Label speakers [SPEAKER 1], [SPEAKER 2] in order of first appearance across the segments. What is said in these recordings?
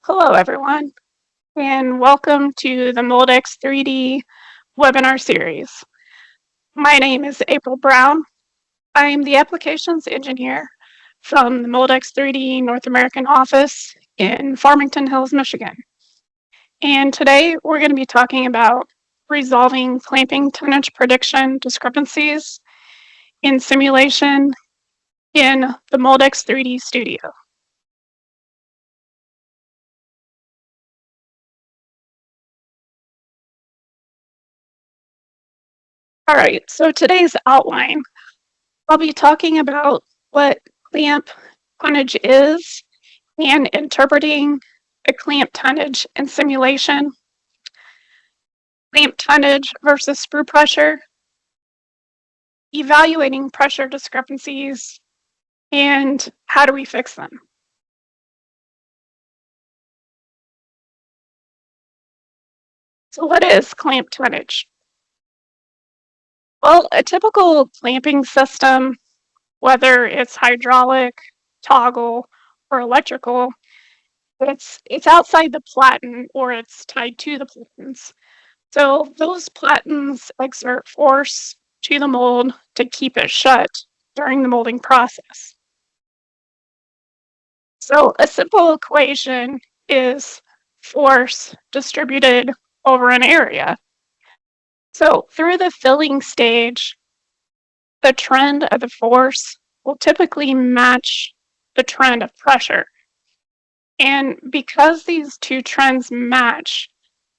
[SPEAKER 1] Hello, everyone, and welcome to the Moldex 3D webinar series. My name is April Brown. I'm the applications engineer from the Moldex 3D North American office in Farmington Hills, Michigan. And today we're going to be talking about resolving clamping tonnage prediction discrepancies in simulation in the Moldex 3D Studio. All right, so today's outline, I'll be talking about what clamp tonnage is and interpreting a clamp tonnage in simulation, clamp tonnage versus sprue pressure, evaluating pressure discrepancies, and how do we fix them. So what is clamp tonnage? Well, a typical clamping system, whether it's hydraulic, toggle, or electrical, it's outside the platen or it's tied to the platens. So those platens exert force to the mold to keep it shut during the molding process. So a simple equation is force distributed over an area. So through the filling stage, the trend of the force will typically match the trend of pressure. And because these two trends match,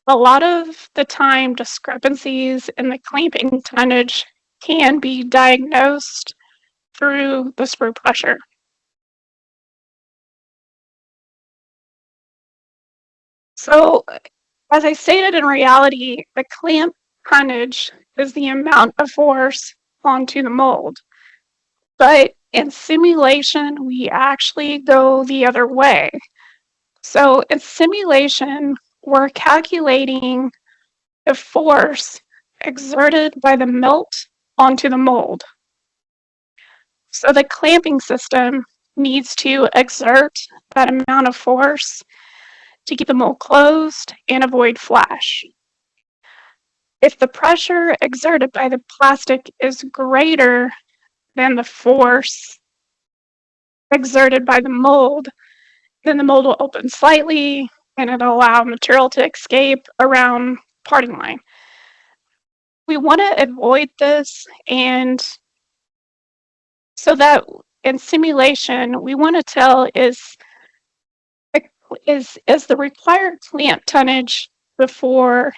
[SPEAKER 1] a lot of the time discrepancies in the clamping tonnage can be diagnosed through the sprue pressure. So, as I stated, in reality, the clamp tonnage is the amount of force onto the mold. But in simulation, we actually go the other way. So in simulation, we're calculating the force exerted by the melt onto the mold. So the clamping system needs to exert that amount of force to keep the mold closed and avoid flash. If the pressure exerted by the plastic is greater than the force exerted by the mold, then the mold will open slightly and it'll allow material to escape around parting line. We want to avoid this, and so that in simulation, we want to tell is the required clamp tonnage before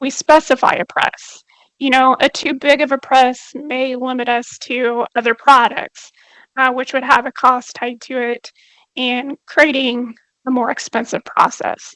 [SPEAKER 1] we specify a press. You know, a too big of a press may limit us to other products, which would have a cost tied to it and creating a more expensive process.